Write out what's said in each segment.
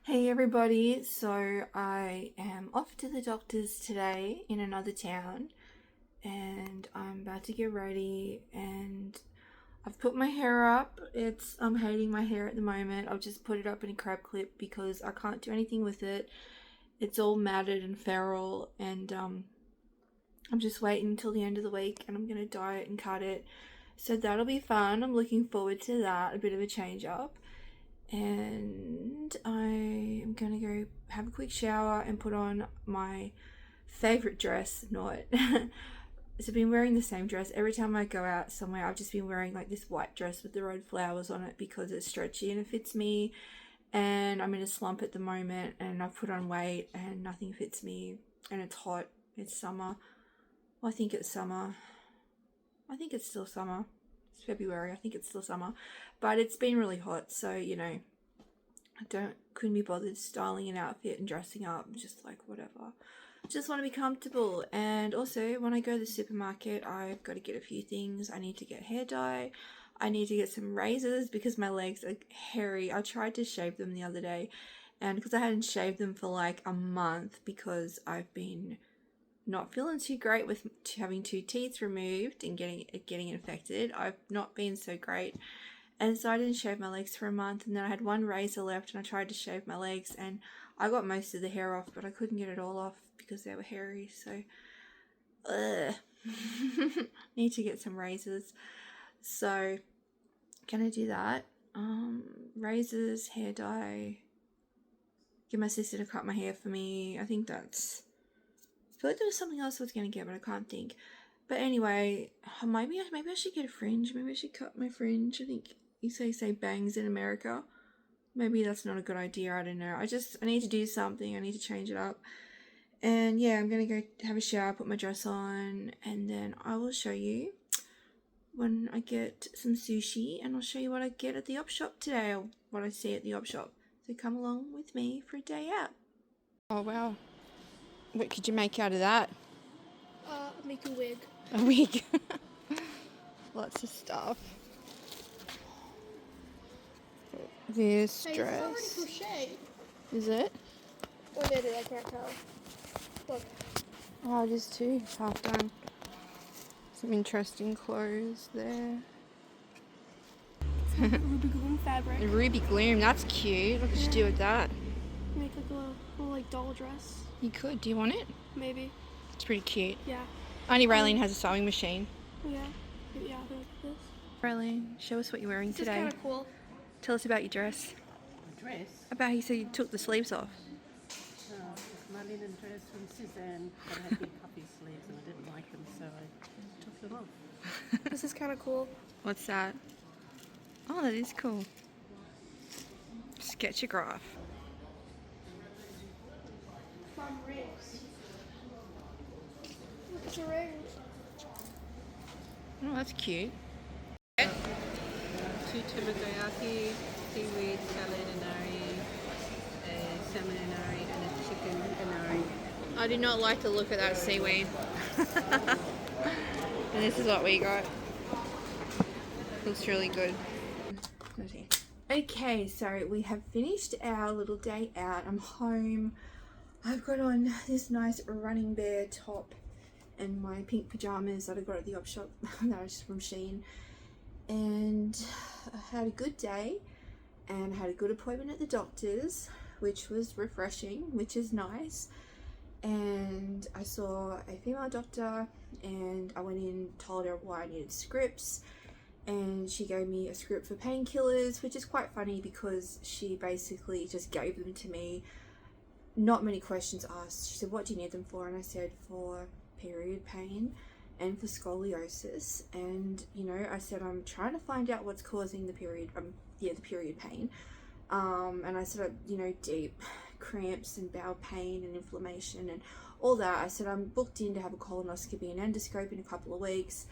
Hey everybody, so I am off to the doctor's today in another town and I'm about to get ready and I've put my hair up. I'm hating my hair at the moment. I've just put it up in a crab clip because I can't do anything with it. It's all matted and feral and I'm just waiting until the end of the week and I'm going to dye it and cut it. So that'll be fun. I'm looking forward to that, a bit of a change up. And I am gonna go have a quick shower and put on my favorite dress. Not so I've been wearing the same dress every time I go out somewhere. I've just been wearing like this white dress with the red flowers on it because it's stretchy and it fits me, and I'm in a slump at the moment and I've put on weight and nothing fits me and it's hot. It's summer. Well, I think it's summer. I think it's still summer. It's February. I think it's still summer, but it's been really hot, so couldn't be bothered styling an outfit and dressing up. Just like whatever, just want to be comfortable. And also when I go to the supermarket, I've got to get a few things. I need to get hair dye, I need to get some razors because my legs are hairy. I tried to shave them the other day, and because I hadn't shaved them for like a month because I've been not feeling too great with having 2 teeth removed and getting infected. I've not been so great, and so I didn't shave my legs for a month, and then I had 1 razor left and I tried to shave my legs and I got most of the hair off, but I couldn't get it all off because they were hairy. So need to get some razors. So can I do that? Razors, hair dye, get my sister to cut my hair for me. I feel like there was something else I was going to get, but I can't think. But anyway, maybe I should get a fringe. Maybe I should cut my fringe. I think you say bangs in America. Maybe that's not a good idea. I don't know. I need to do something. I need to change it up. And yeah, I'm going to go have a shower, put my dress on, and then I will show you when I get some sushi, and I'll show you what I get at the op shop today, or what I see at the op shop. So come along with me for a day out. Oh wow. What could you make out of that? Make a wig. A wig. Lots of stuff. This Hey, dress. it's already crochet. Is it? Or did it? I can't tell. Look. Oh, it is too. It's half done. Some interesting clothes there. It's like ruby gloom fabric. Ruby gloom, that's cute. What could you do with that? Make like a little like doll dress. You could. Do you want it? Maybe. It's pretty cute. Yeah. Only Raylene has a sewing machine. Yeah. Yeah, like this. Raylene, show us what you're wearing This is today. kind of cool. Tell us about your dress. My dress? About how you said you took the sleeves off. My linen dress from Suzanne, but it had big puffy sleeves and I didn't like them, so I took them off. This is kind of cool. What's that? Oh, that is cool. Sketchograph. Mom, rings. Look at your rings. Oh, that's cute. 2 tamagoyaki, seaweed salad inari, a salmon inari, and a chicken inari. I do not like the look of that seaweed. And this is what we got. Looks really good. Okay, so we have finished our little day out. I'm home. I've got on this nice Running Bear top and my pink pajamas that I got at the op shop that was from Shein. And I had a good day and had a good appointment at the doctor's, which was refreshing, which is nice. And I saw a female doctor and I went in, told her why I needed scripts, and she gave me a script for painkillers, which is quite funny because she basically just gave them to me, not many questions asked. She said, what do you need them for? And I said, for period pain and for scoliosis. And I said, I'm trying to find out what's causing the period pain. And I said, deep cramps and bowel pain and inflammation and all that. I said, I'm booked in to have a colonoscopy and endoscope in a couple of weeks,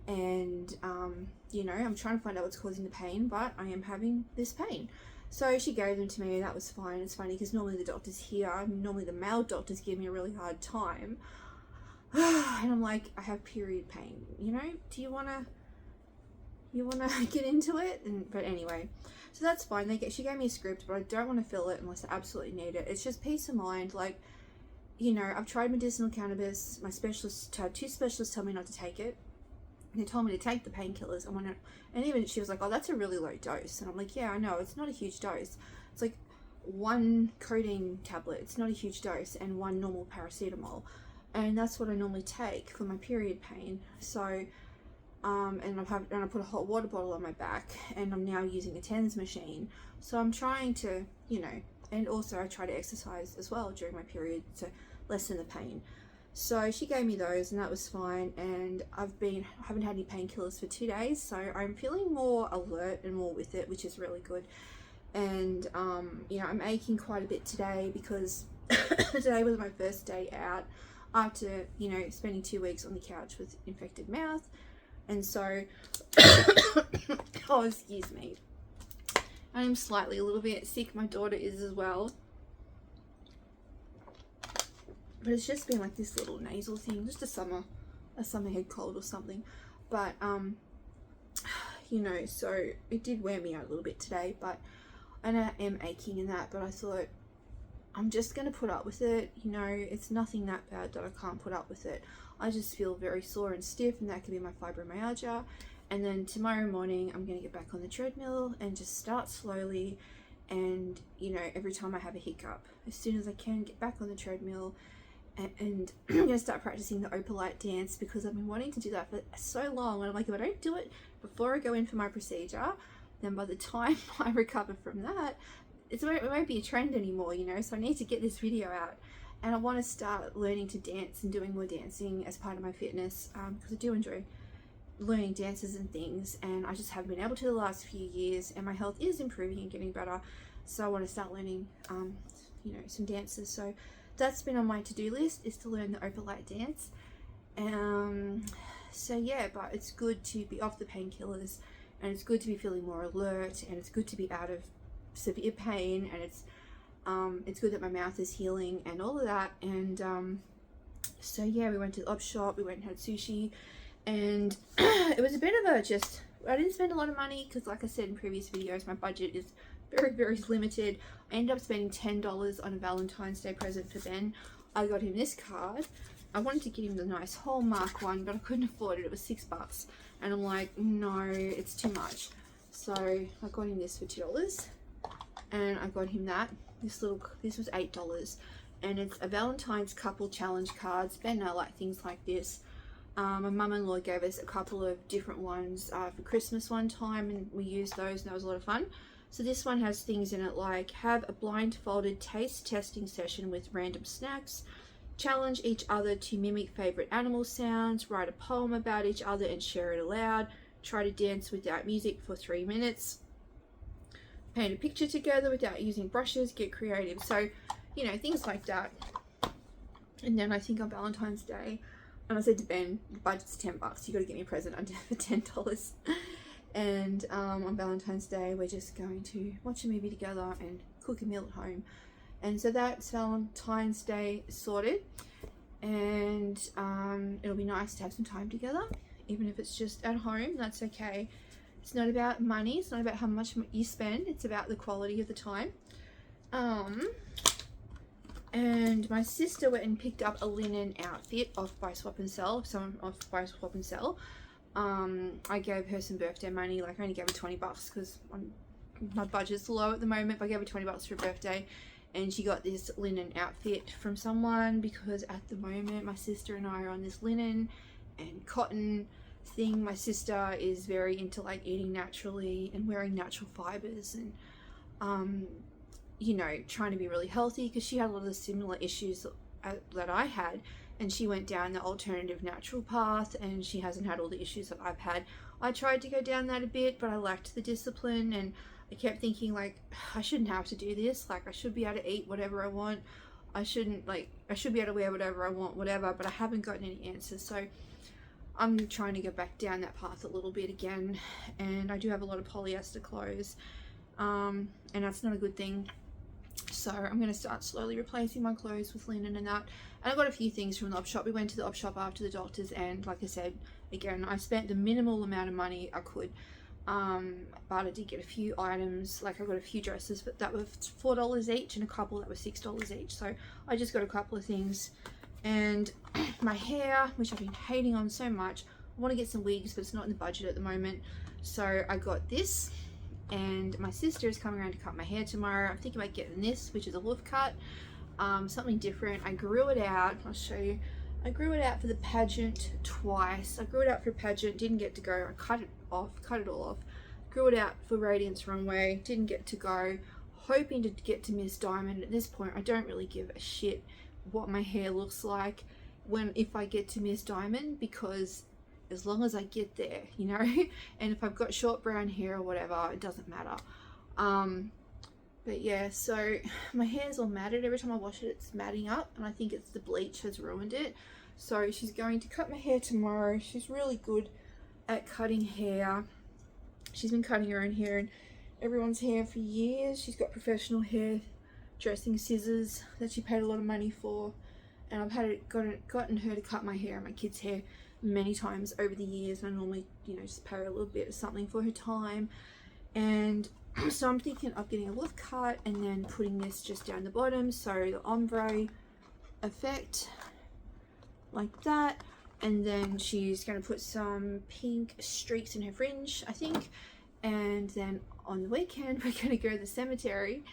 and I'm trying to find out what's causing the pain, but I am having this pain. So she gave them to me, and that was fine. It's funny because normally the doctors here, normally the male doctors give me a really hard time. And I'm like, I have period pain, do you want to get into it? But anyway, So that's fine. She gave me a script, but I don't want to fill it unless I absolutely need it. It's just peace of mind. Like, you know, I've tried medicinal cannabis. My specialist, two specialists tell me not to take it. They told me to take the painkillers. And even she was like, oh, that's a really low dose. And I'm like, yeah, I know, it's not a huge dose. It's like 1 codeine tablet. It's not a huge dose, and 1 normal paracetamol. And that's what I normally take for my period pain. So, and I put a hot water bottle on my back, and I'm now using a TENS machine. So I'm trying to, you know, and also I try to exercise as well during my period to lessen the pain. So she gave me those, and that was fine. And I haven't had any painkillers for 2 days, so I'm feeling more alert and more with it, which is really good. And you know, I'm aching quite a bit today because today was my first day out after, you know, spending 2 weeks on the couch with infected mouth. And so oh, excuse me, I'm slightly a little bit sick. My daughter is as well. But it's just been like this little nasal thing, just a summer head cold or something. But you know, so it did wear me out a little bit today, and I am aching and that, but I thought I'm just gonna put up with it. You know, it's nothing that bad that I can't put up with it. I just feel very sore and stiff, and that could be my fibromyalgia. And then tomorrow morning I'm gonna get back on the treadmill and just start slowly. And you know, every time I have a hiccup, as soon as I can, get back on the treadmill. And I'm going to start practicing the Opalite dance, because I've been wanting to do that for so long. And I'm like, if I don't do it before I go in for my procedure, then by the time I recover from that, it won't be a trend anymore, you know. So I need to get this video out, and I want to start learning to dance and doing more dancing as part of my fitness, because I do enjoy learning dances and things, and I just haven't been able to the last few years, and my health is improving and getting better. So I want to start learning, you know, some dances. So that's been on my to-do list, is to learn the Opalite dance. So yeah, but it's good to be off the painkillers, and it's good to be feeling more alert, and it's good to be out of severe pain, and it's good that my mouth is healing and all of that. And so yeah, we went to the op shop, we went and had sushi, and it was a bit of I didn't spend a lot of money, because like I said in previous videos, my budget is very, very limited. I ended up spending $10 on a Valentine's Day present for Ben. I got him this card. I wanted to get him the nice Hallmark one, but I couldn't afford it. It was $6, and I'm like, no, it's too much. So I got him this for $2, and I got him that. This was $8, and it's a Valentine's couple challenge cards. Ben and I like things like this. My mum-in-law gave us a couple of different ones for Christmas one time, and we used those, and that was a lot of fun. So this one has things in it like, have a blindfolded taste testing session with random snacks, challenge each other to mimic favorite animal sounds, write a poem about each other and share it aloud, try to dance without music for 3 minutes, paint a picture together without using brushes, get creative. So, you know, things like that. And then I think on Valentine's Day, and I said to Ben, the budget's $10, you got to get me a present under for $10. And on Valentine's Day, we're just going to watch a movie together and cook a meal at home. And so that's Valentine's Day sorted. And it'll be nice to have some time together, even if it's just at home. That's okay. It's not about money. It's not about how much you spend. It's about the quality of the time. And my sister went and picked up a linen outfit off Buy Swap and Sell. I gave her some birthday money. Like, I only gave her $20 because my budget's low at the moment, but I gave her $20 for her birthday, and she got this linen outfit from someone, because at the moment my sister and I are on this linen and cotton thing. My sister is very into like eating naturally and wearing natural fibers, and you know, trying to be really healthy, because she had a lot of the similar issues that I had, and she went down the alternative natural path, and she hasn't had all the issues that I've had. I tried to go down that a bit, but I lacked the discipline, and I kept thinking, like, I shouldn't have to do this. Like, I should be able to eat whatever I want. I should be able to wear whatever I want, whatever, but I haven't gotten any answers. So I'm trying to go back down that path a little bit again, and I do have a lot of polyester clothes, and that's not a good thing. So I'm going to start slowly replacing my clothes with linen and that. And I got a few things from the op shop. We went to the op shop after the doctor's, and like I said, again, I spent the minimal amount of money I could. But I did get a few items, like I got a few dresses but that were $4 each and a couple that were $6 each, so I just got a couple of things. And my hair, which I've been hating on so much, I want to get some wigs but it's not in the budget at the moment, so I got this. And my sister is coming around to cut my hair tomorrow. I'm thinking about getting this, which is a wolf cut, something different. I grew it out, I'll show you. I grew it out for the pageant twice. I grew it out for a pageant, didn't get to go. I cut it all off. Grew it out for Radiance Runway, didn't get to go. Hoping to get to Miss Diamond. At this point, I don't really give a shit what my hair looks like if I get to Miss Diamond, because as long as I get there, you know, and if I've got short brown hair or whatever, it doesn't matter. But yeah, so my hair's all matted. Every time I wash it, it's matting up, and I think it's the bleach has ruined it. So she's going to cut my hair tomorrow. She's really good at cutting hair. She's been cutting her own hair and everyone's hair for years. She's got professional hair dressing scissors that she paid a lot of money for, and I've gotten her to cut my hair and my kids' hair many times over the years, and I normally, you know, just pay her a little bit of something for her time. And so I'm thinking of getting a wolf cut and then putting this just down the bottom, so the ombre effect like that. And then she's going to put some pink streaks in her fringe, I think. And then on the weekend we're going to go to the cemetery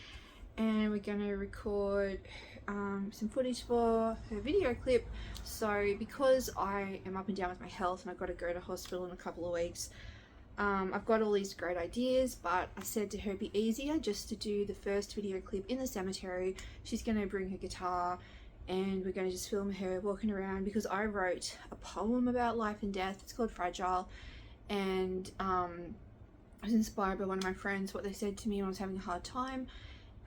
and we're going to record some footage for her video clip. So because I am up and down with my health and I've got to go to hospital in a couple of weeks, I've got all these great ideas, but I said to her it'd be easier just to do the first video clip in the cemetery. She's going to bring her guitar and we're going to just film her walking around, because I wrote a poem about life and death. It's called Fragile, and I was inspired by one of my friends, what they said to me when I was having a hard time.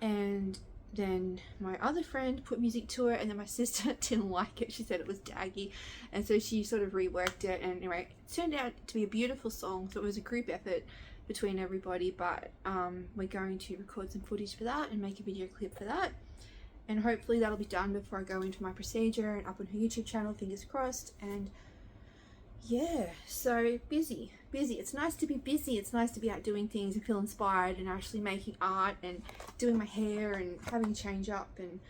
And then my other friend put music to it, and then my sister didn't like it. She said it was daggy, and so she sort of reworked it, and anyway, it turned out to be a beautiful song. So it was a group effort between everybody, but we're going to record some footage for that and make a video clip for that, and hopefully that'll be done before I go into my procedure and up on her YouTube channel, fingers crossed. And yeah, so busy. It's nice to be busy. It's nice to be out doing things and feel inspired and actually making art and doing my hair and having a change up and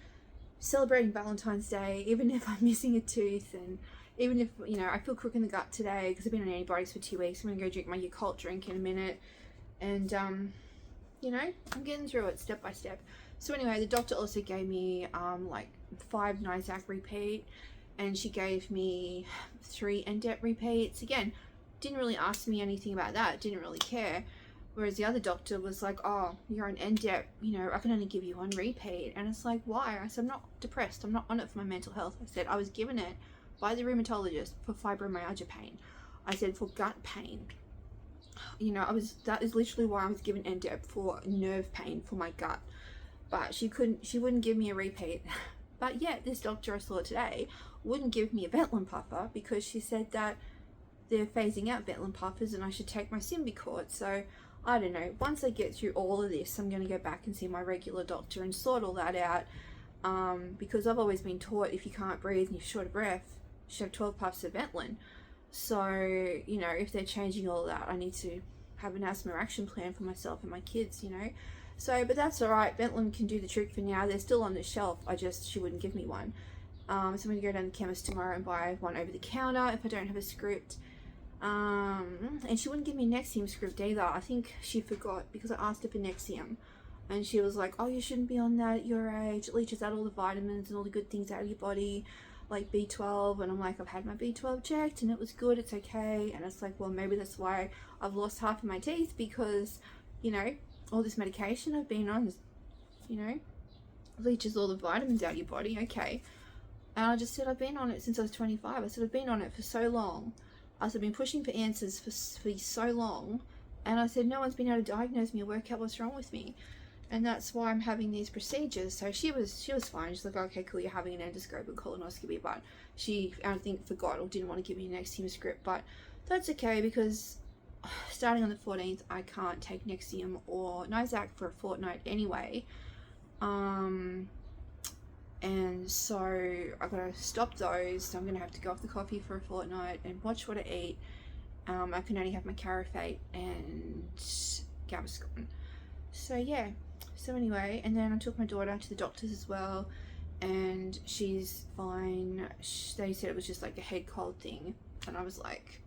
celebrating Valentine's Day, even if I'm missing a tooth, and even if, you know, I feel crook in the gut today because I've been on antibiotics for 2 weeks. I'm gonna go drink my Yakult drink in a minute, and you know, I'm getting through it step by step. So anyway, the doctor also gave me like 5 Nyzac repeat, and she gave me 3 Endep repeats. Again, didn't really ask me anything about that, didn't really care. Whereas the other doctor was like, oh, you're on Endep, you know, I can only give you 1 repeat. And it's like, why? I said, I'm not depressed, I'm not on it for my mental health. I said, I was given it by the rheumatologist for fibromyalgia pain. I said, for gut pain. You know, that is literally why I was given Endep, for nerve pain for my gut. But she wouldn't give me a repeat. But yet this doctor I saw today wouldn't give me a Ventolin puffer, because she said that they're phasing out Ventolin puffers and I should take my Symbicort. So I don't know, once I get through all of this, I'm going to go back and see my regular doctor and sort all that out, because I've always been taught if you can't breathe and you're short of breath, you should have 12 puffs of Ventolin. So, you know, if they're changing all of that, I need to have an asthma action plan for myself and my kids, you know. So, but that's alright, Ventolin can do the trick for now. They're still on the shelf, she wouldn't give me one. So I'm going to go down to the chemist tomorrow and buy one over the counter if I don't have a script. And she wouldn't give me Nexium script either. I think she forgot, because I asked her for Nexium and she was like, oh, you shouldn't be on that at your age, it leaches out all the vitamins and all the good things out of your body, like B12. And I'm like, I've had my B12 checked and it was good, it's okay. And it's like, well, maybe that's why I've lost half of my teeth, because, you know, all this medication I've been on is, you know, leaches all the vitamins out of your body. Okay. And I just said, I've been on it since I was 25. I said, I've been on it for so long. I said, I've been pushing for answers for so long. And I said, no one's been able to diagnose me or work out what's wrong with me. And that's why I'm having these procedures. So she was fine. She's like, okay, cool, you're having an endoscope and colonoscopy. But she, I don't think, forgot or didn't want to give me an Nexium script. But that's okay, because starting on the 14th, I can't take Nexium or Nyzac for a fortnight anyway. And so I've got to stop those. So I'm going to have to go off the coffee for a fortnight and watch what I eat I can only have my Carafate and Gaviscon. So yeah, so anyway, and then I took my daughter to the doctors as well, and she's fine. They said it was just like a head cold thing, and I was like,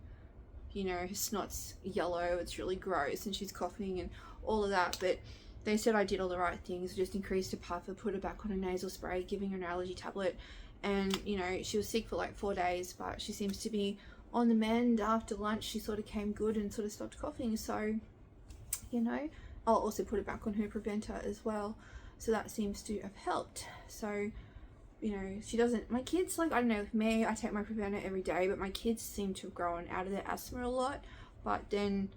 you know, her snot's yellow, it's really gross, and she's coughing and all of that, but they said I did all the right things. Just increased her puffer, put her back on a nasal spray, giving her an allergy tablet, and you know, she was sick for like 4 days, but she seems to be on the mend. After lunch she sort of came good and sort of stopped coughing, so you know, I'll also put her back on her preventer as well, so that seems to have helped. So you know, she doesn't, my kids, like, I don't know, with me, I take my preventer every day, but my kids seem to have grown out of their asthma a lot, but then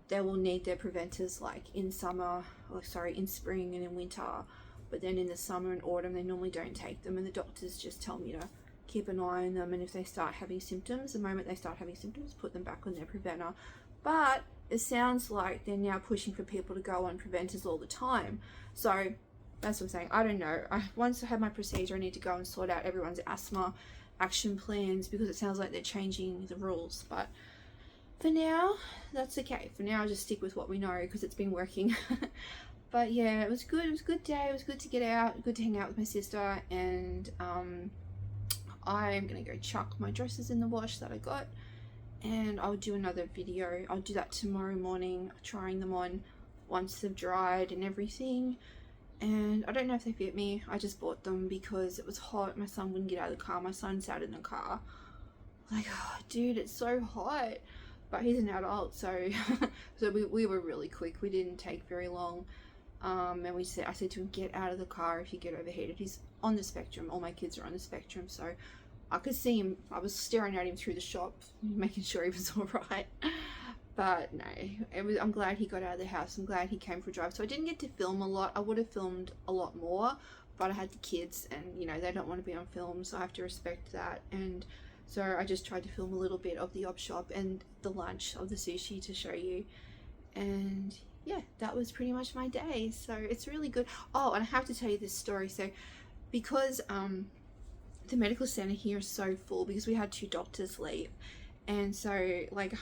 they will need their preventers like in summer, or sorry, in spring and in winter, but then in the summer and autumn they normally don't take them, and the doctors just tell me to keep an eye on them, and if they start having symptoms, the moment they start having symptoms, put them back on their preventer. But it sounds like they're now pushing for people to go on preventers all the time, so that's what I'm saying. I don't know. Once I have my procedure, I need to go and sort out everyone's asthma action plans, because it sounds like they're changing the rules. But for now, that's okay. For now, I'll just stick with what we know, because it's been working. But yeah, it was good. It was a good day. It was good to get out, good to hang out with my sister. And I'm going to go chuck my dresses in the wash that I got. And I'll do another video. I'll do that tomorrow morning, trying them on once they've dried and everything. And I don't know if they fit me. I just bought them because it was hot. My son wouldn't get out of the car. My son sat in the car. Like, oh, dude, it's so hot. But he's an adult, so so we were really quick. We didn't take very long. And I said to him, get out of the car if you get overheated. He's on the spectrum. All my kids are on the spectrum, so I could see him. I was staring at him through the shop, making sure he was all right. But no, I'm glad he got out of the house. I'm glad he came for a drive. So I didn't get to film a lot. I would have filmed a lot more, but I had the kids, and you know, they don't want to be on film, so I have to respect that. And so I just tried to film a little bit of the op shop and the lunch of the sushi to show you. And yeah, that was pretty much my day. So it's really good. Oh, and I have to tell you this story. So because the medical center here is so full, because we had 2 doctors leave, and so like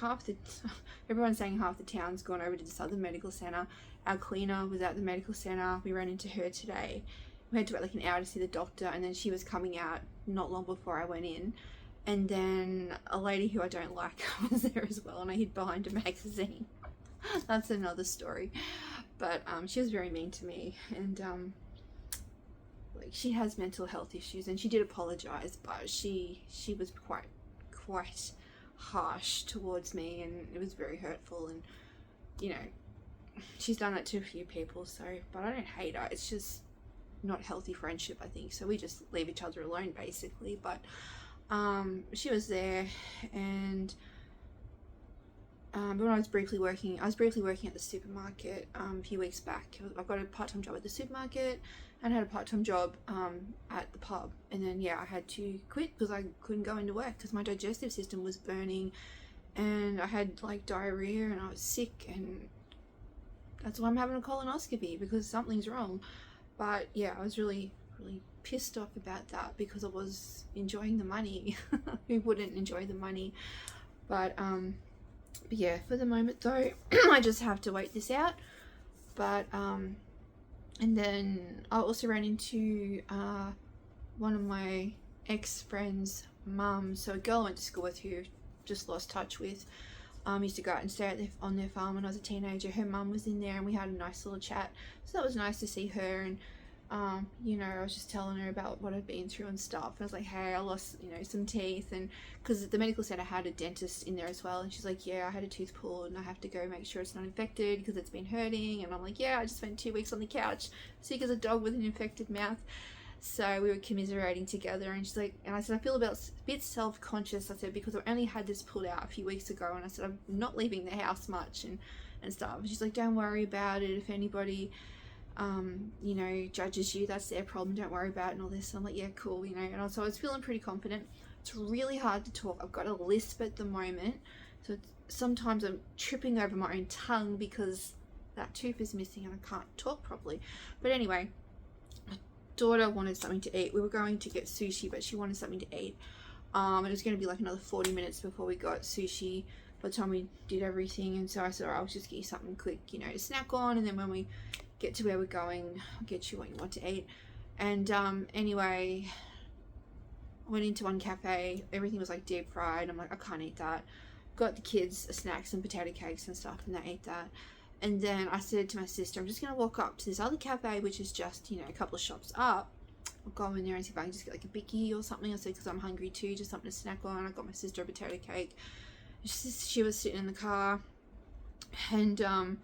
everyone's saying half the town's gone over to this other medical center. Our cleaner was at the medical center. We ran into her today. We had to wait like an hour to see the doctor, and then she was coming out not long before I went in. And then a lady who I don't like was there as well, and I hid behind a magazine. That's another story. But she was very mean to me, and like, she has mental health issues, and she did apologize, but she was quite harsh towards me, and it was very hurtful. And you know, she's done that to a few people, so, but I don't hate her. It's just not healthy friendship, I think. So we just leave each other alone, basically. But she was there, and when I was briefly working at the supermarket a few weeks back. I got a part-time job at the supermarket, and had a part-time job at the pub, and then yeah, I had to quit because I couldn't go into work because my digestive system was burning, and I had like diarrhea, and I was sick, and that's why I'm having a colonoscopy, because something's wrong. But yeah, I was really pissed off about that, because I was enjoying the money. Who wouldn't enjoy the money? But yeah, for the moment though, I just have to wait this out. But and then I also ran into one of my ex-friend's mum, so a girl I went to school with who just lost touch with. Used to go out and stay on their farm when I was a teenager. Her mum was in there, and we had a nice little chat, so that was nice to see her. And you know, I was just telling her about what I'd been through and stuff. And I was like, hey, I lost, you know, some teeth, and because the medical center had a dentist in there as well, and she's like, yeah, I had a tooth pulled, and I have to go make sure it's not infected because it's been hurting. And I'm like, yeah, I just spent 2 weeks on the couch sick as a dog with an infected mouth. So we were commiserating together, and she's like, and I said, I feel a bit self-conscious, I said, because I only had this pulled out a few weeks ago, and I said, I'm not leaving the house much and stuff. And she's like, don't worry about it. If anybody you know, judges you, that's their problem, don't worry about it, and all this. And I'm like, yeah, cool, you know. And so I was feeling pretty confident. It's really hard to talk. I've got a lisp at the moment, so sometimes I'm tripping over my own tongue because that tooth is missing and I can't talk properly. But anyway, my daughter wanted something to eat. We were going to get sushi, but she wanted something to eat. It was going to be like another 40 minutes before we got sushi by the time we did everything. And so I said, I'll just get you something quick, you know, to snack on, and then when we get to where we're going, I'll get you what you want to eat. And anyway, I went into one cafe, everything was like deep fried. I'm like, I can't eat that. Got the kids snacks and potato cakes and stuff, and they ate that. And then I said to my sister, I'm just going to walk up to this other cafe, which is just, you know, a couple of shops up. I'll go in there and see if I can just get like a bicky or something. I said, because I'm hungry too, just something to snack on. I got my sister a potato cake. She was sitting in the car, and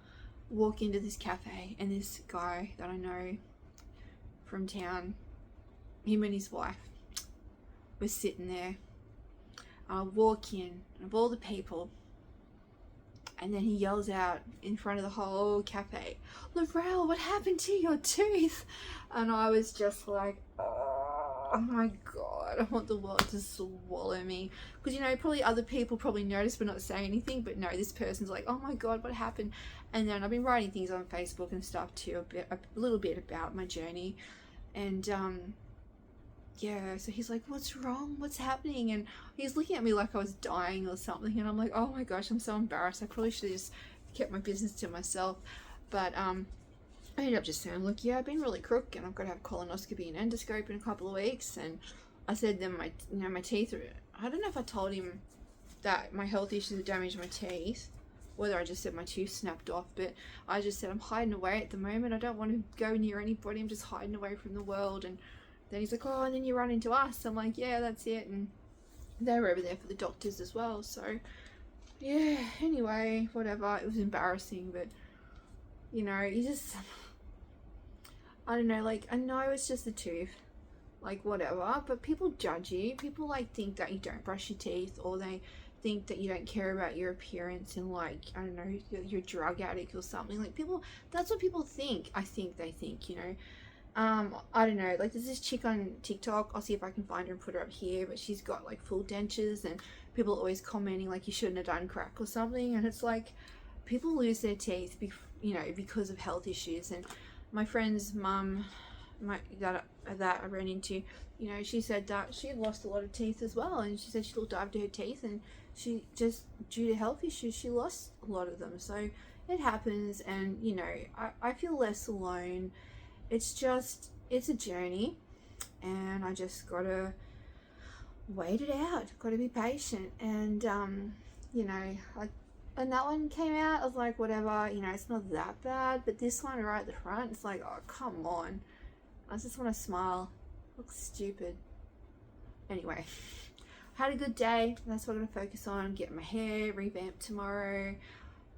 walk into this cafe, and this guy that I know from town, him and his wife was sitting there. I walk in, and of all the people, and then he yells out in front of the whole cafe, Laurel, what happened to your tooth? And I was just like, oh my god, I want the world to swallow me. Because, you know, probably other people probably noticed but not say anything, but no, this person's like, oh my god, what happened? And then I've been writing things on Facebook and stuff too, a little bit about my journey. And yeah, so he's like, what's wrong? What's happening? And he's looking at me like I was dying or something. And I'm like, oh my gosh, I'm so embarrassed. I probably should have just kept my business to myself. But I ended up just saying, look, yeah, I've been really crook, and I've got to have colonoscopy and endoscope in a couple of weeks. And I said then my teeth are, I don't know if I told him that my health issues have damaged my teeth, whether I just said my tooth snapped off, but I just said I'm hiding away at the moment. I don't want to go near anybody. I'm just hiding away from the world. And then he's like, oh, and then you run into us. I'm like, yeah, that's it. And they were over there for the doctors as well. So yeah, anyway, whatever. It was embarrassing, but you know, you just, I don't know, like, I know it's just a tooth, like, whatever, but people judge you. People, like, think that you don't brush your teeth, or they think that you don't care about your appearance, and, like, I don't know, you're a drug addict or something. Like, people, that's what people think. I think they think, you know. I don't know, like, there's this chick on TikTok, I'll see if I can find her and put her up here, but she's got, like, full dentures, and people are always commenting, like, you shouldn't have done crack or something, and it's like, people lose their teeth, you know, because of health issues. And my friend's mum, that I ran into, you know, she said that she had lost a lot of teeth as well, and she said she looked after her teeth, and she just, due to health issues, she lost a lot of them. So it happens, and you know, I feel less alone. It's just, it's a journey, and I just gotta wait it out, gotta be patient. And you know, when that one came out, I was like, whatever, you know, it's not that bad. But this one right at the front, it's like, oh, come on. I just want to smile. Looks stupid. Anyway, had a good day. That's what I'm going to focus on. Get my hair revamped tomorrow.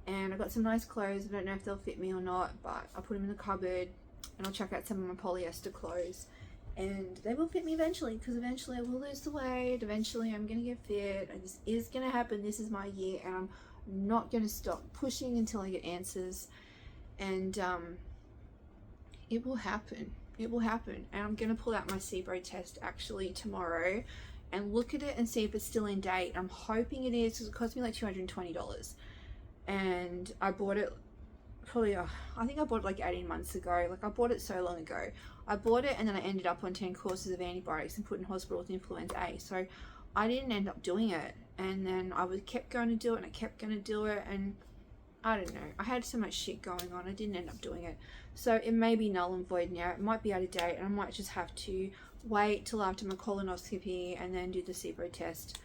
And I got some nice clothes. I don't know if they'll fit me or not, but I'll put them in the cupboard. And I'll check out some of my polyester clothes. And they will fit me eventually, because eventually I will lose the weight. Eventually I'm going to get fit. And this is going to happen. This is my year. And I'm not going to stop pushing until I get answers. And it will happen. It will happen. And I'm going to pull out my SIBO test actually tomorrow and look at it and see if it's still in date. I'm hoping it is, because it cost me like $220. And I bought it probably, I think I bought it like 18 months ago. Like, I bought it so long ago. I bought it and then I ended up on 10 courses of antibiotics and put in hospital with influenza A. So I didn't end up doing it. And then I kept going to do it, and I kept going to do it, and I don't know. I had so much shit going on. I didn't end up doing it. So it may be null and void now. It might be out of date, and I might just have to wait till after my colonoscopy and then do the SIBO test.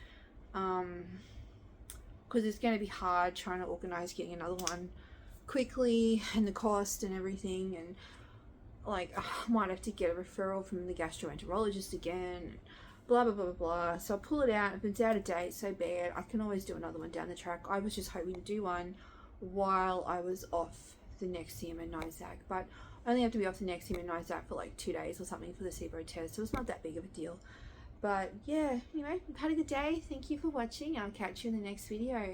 Because it's going to be hard trying to organise getting another one quickly, and the cost and everything. And like, I might have to get a referral from the gastroenterologist again. Blah, blah, blah, blah, blah. So I'll pull it out. If it's out of date, so bad. I can always do another one down the track. I was just hoping to do one while I was off the Nexium and Nyzac. But I only have to be off the Nexium and Nyzac for like 2 days or something for the SIBO test. So it's not that big of a deal. But yeah, anyway, I've had a good day. Thank you for watching. I'll catch you in the next video.